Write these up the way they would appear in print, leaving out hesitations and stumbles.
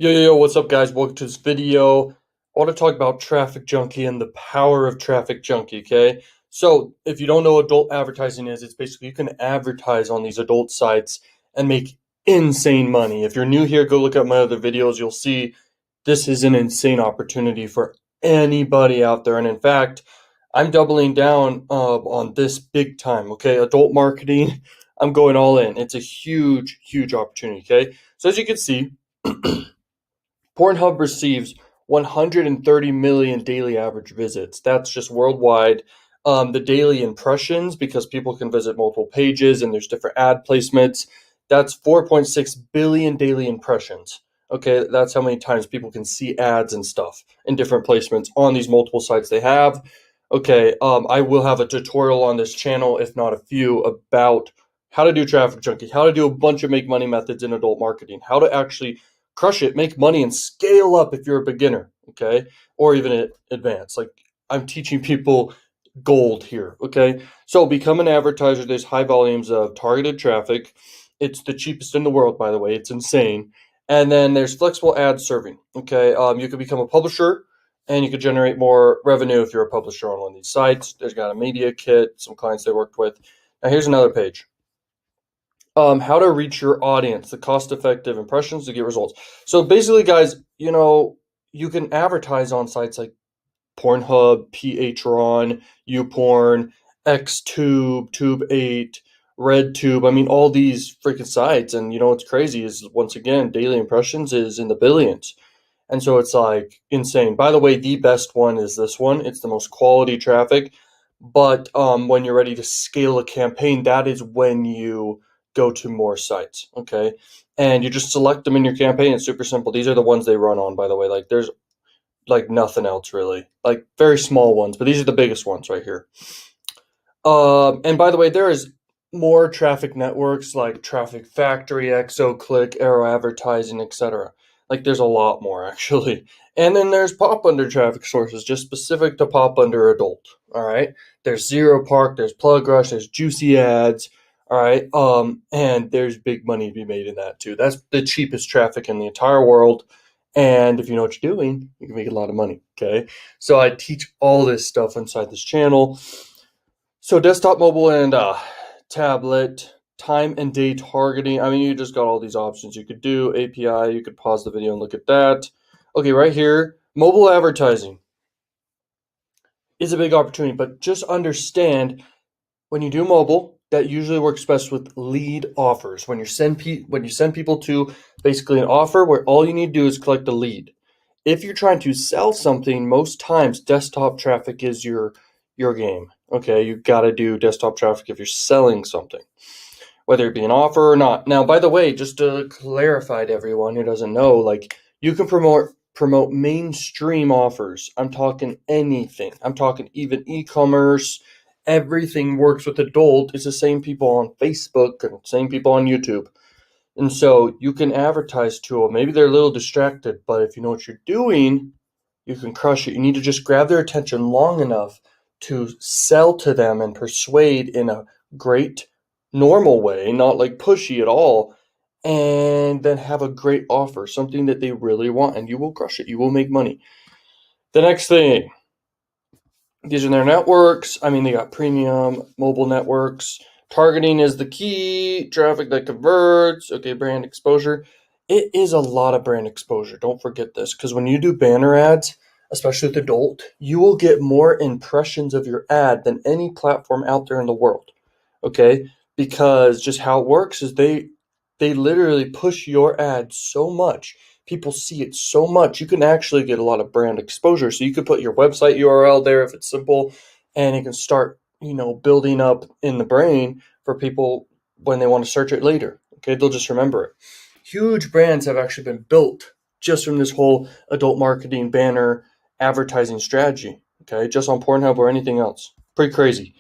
Yo, what's up, guys? Welcome to this video. I want to talk about TrafficJunky and the power of TrafficJunky, okay? So, if you don't know what adult advertising is, it's basically you can advertise on these adult sites and make insane money. If you're new here, go look at my other videos. You'll see this is an insane opportunity for anybody out there. And in fact, I'm doubling down on this big time, okay? Adult marketing, I'm going all in. It's a huge opportunity, okay? So, as you can see, Pornhub receives 130 million daily average visits. That's just worldwide. The daily impressions, because people can visit multiple pages and there's different ad placements, that's 4.6 billion daily impressions. Okay, that's how many times people can see ads and stuff in different placements on these multiple sites they have. Okay, I will have a tutorial on this channel, if not a few, about how to do TrafficJunky, how to do a bunch of make money methods in adult marketing, how to actually crush it, make money, and scale up if you're a beginner, okay, or even advanced. Like I'm teaching people gold here, okay. So become an advertiser. There's high volumes of targeted traffic. It's the cheapest in the world, by the way. It's insane. And then there's flexible ad serving. Okay, you could become a publisher, and you could generate more revenue if you're a publisher on one of these sites. There's got a media kit, some clients they worked with. Now here's another page. How to reach your audience, the cost-effective impressions to get results. So basically, guys, you can advertise on sites like Pornhub, Patreon, YouPorn, XTube, Tube8, RedTube. I mean, all these freaking sites. And what's crazy is, once again, daily impressions is in the billions. And so it's like insane. By the way, the best one is this one. It's the most quality traffic. But when you're ready to scale a campaign, that is when you go to more sites. Okay. And you just select them in your campaign. It's super simple. These are the ones they run on, by the way. Like there's like nothing else really. Like very small ones, but these are the biggest ones right here. And by the way, there is more traffic networks like Traffic Factory, ExoClick, Arrow Advertising, etc. Like there's a lot more actually. And then there's pop under traffic sources just specific to pop under adult. All right. There's Zero Park, there's Plug Rush, there's Juicy Ads. All right. And there's big money to be made in that too. That's the cheapest traffic in the entire world. And if you know what you're doing, you can make a lot of money. Okay. So I teach all this stuff inside this channel. So desktop, mobile, and tablet, time and day targeting. I mean, you just got all these options you could do. API, you could pause the video and look at that. Okay, right here, mobile advertising is a big opportunity, but just understand when you do mobile, that usually works best with lead offers. When you send people to basically an offer where all you need to do is collect a lead. If you're trying to sell something, most times desktop traffic is your game. Okay, you've got to do desktop traffic if you're selling something, whether it be an offer or not. Now, by the way, just to clarify to everyone who doesn't know, like you can promote mainstream offers. I'm talking anything. I'm talking even e-commerce. Everything works with adult. It's the same people on Facebook and same people on YouTube. And so you can advertise to them. Maybe they're a little distracted, but if you know what you're doing, you can crush it. You need to just grab their attention long enough to sell to them and persuade in a great, normal way, not like pushy at all, and then have a great offer, something that they really want, and you will crush it. You will make money. The next thing, these are their networks. I mean, they got premium mobile networks. Targeting is the key. Traffic that converts. Okay, brand exposure. It is a lot of brand exposure. Don't forget this, because when you do banner ads, especially with adult, you will get more impressions of your ad than any platform out there in the world. Okay, because just how it works is they literally push your ad so much. People see it so much, you can actually get a lot of brand exposure. So you could put your website URL there if it's simple, and it can start, building up in the brain for people when they want to search it later. Okay, they'll just remember it. Huge brands have actually been built just from this whole adult marketing banner advertising strategy. Okay, just on Pornhub or anything else. Pretty crazy.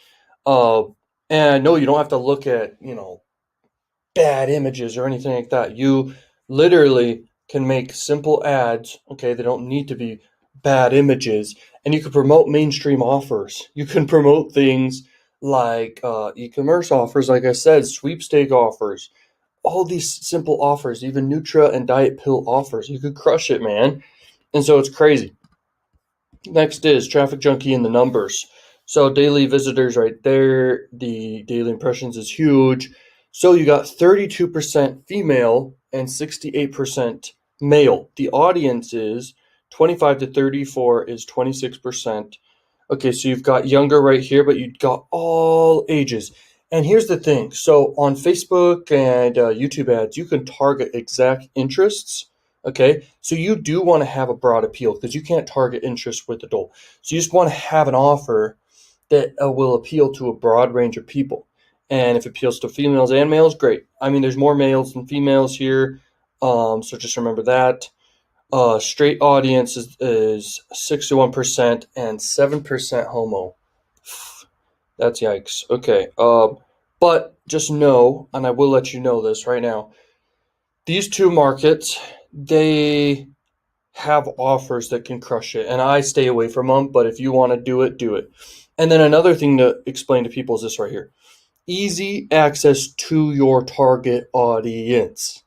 Uh, and no, you don't have to look at, bad images or anything like that. You literally can make simple ads. Okay, they don't need to be bad images, and you can promote mainstream offers. You can promote things like e-commerce offers, like I said, sweepstake offers, all these simple offers, even Nutra and diet pill offers. You could crush it, man. And so it's crazy. Next is TrafficJunky and the numbers. So daily visitors right there, the daily impressions is huge. So you got 32% female and 68% male. The audience is 25 to 34 is 26%. Okay, so you've got younger right here, but you've got all ages. And here's the thing. So on Facebook and YouTube ads, you can target exact interests. Okay, so you do want to have a broad appeal because you can't target interest with adult. So you just want to have an offer that will appeal to a broad range of people. And if it appeals to females and males, great. I mean, there's more males than females here, so just remember that. Straight audience is 61% and 7% homo. That's yikes. Okay. But just know, and I will let you know this right now, these two markets, they have offers that can crush it, and I stay away from them, but if you want to do it, do it. And then another thing to explain to people is this right here. Easy access to your target audience.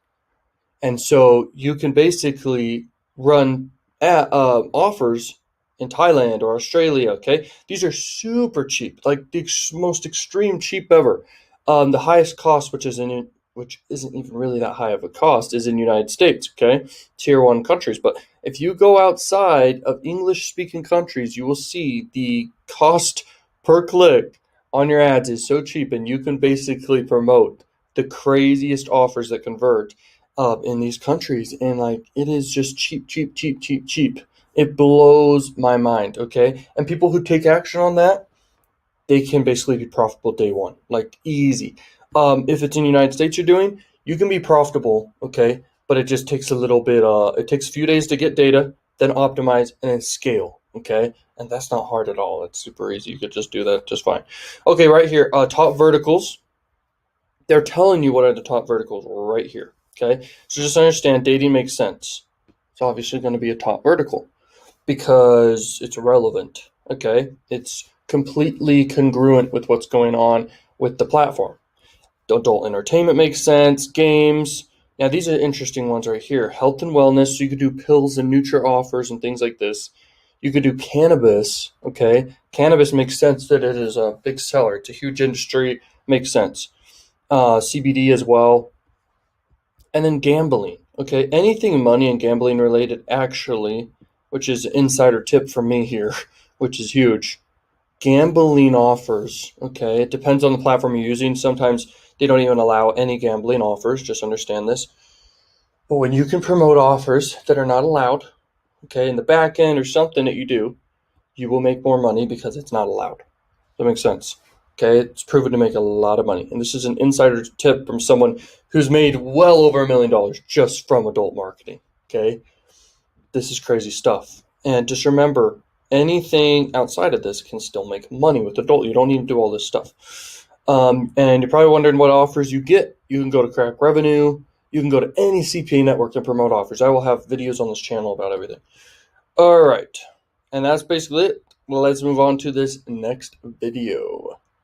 And so you can basically run offers in Thailand or Australia. Okay, these are super cheap, like the most extreme cheap ever. The highest cost, which isn't even really that high of a cost, is in United States. Okay, tier one countries. But if you go outside of English speaking countries, you will see the cost per click on your ads is so cheap, and you can basically promote the craziest offers that convert in these countries, and like it is just cheap, cheap, cheap, cheap, cheap. It blows my mind. Okay, and people who take action on that, they can basically be profitable day one, like easy. If it's in the United States you're doing, you can be profitable. Okay, but it just takes a little bit. It takes a few days to get data, then optimize, and then scale. Okay, and that's not hard at all. It's super easy. You could just do that just fine. Okay, right here, top verticals. They're telling you what are the top verticals right here. Okay, so just understand dating makes sense. It's obviously going to be a top vertical because it's relevant. Okay, it's completely congruent with what's going on with the platform. Adult entertainment makes sense. Games. Now these are interesting ones right here. Health and wellness. So you could do pills and Nutra offers and things like this. You could do cannabis. Okay, cannabis makes sense that it is a big seller. It's a huge industry. Makes sense. CBD as well. And then gambling. Okay, anything money and gambling related, actually, which is an insider tip from me here, which is huge. Gambling offers. Okay, it depends on the platform you're using. Sometimes they don't even allow any gambling offers. Just understand this. But when you can promote offers that are not allowed, okay, in the back end or something that you do, you will make more money because it's not allowed. That makes sense. Okay, it's proven to make a lot of money. And this is an insider tip from someone who's made well over $1 million just from adult marketing. Okay, this is crazy stuff. And just remember, anything outside of this can still make money with adult. You don't need to do all this stuff. And you're probably wondering what offers you get. You can go to Crack Revenue. You can go to any CPA network and promote offers. I will have videos on this channel about everything. All right. And that's basically it. Well, let's move on to this next video.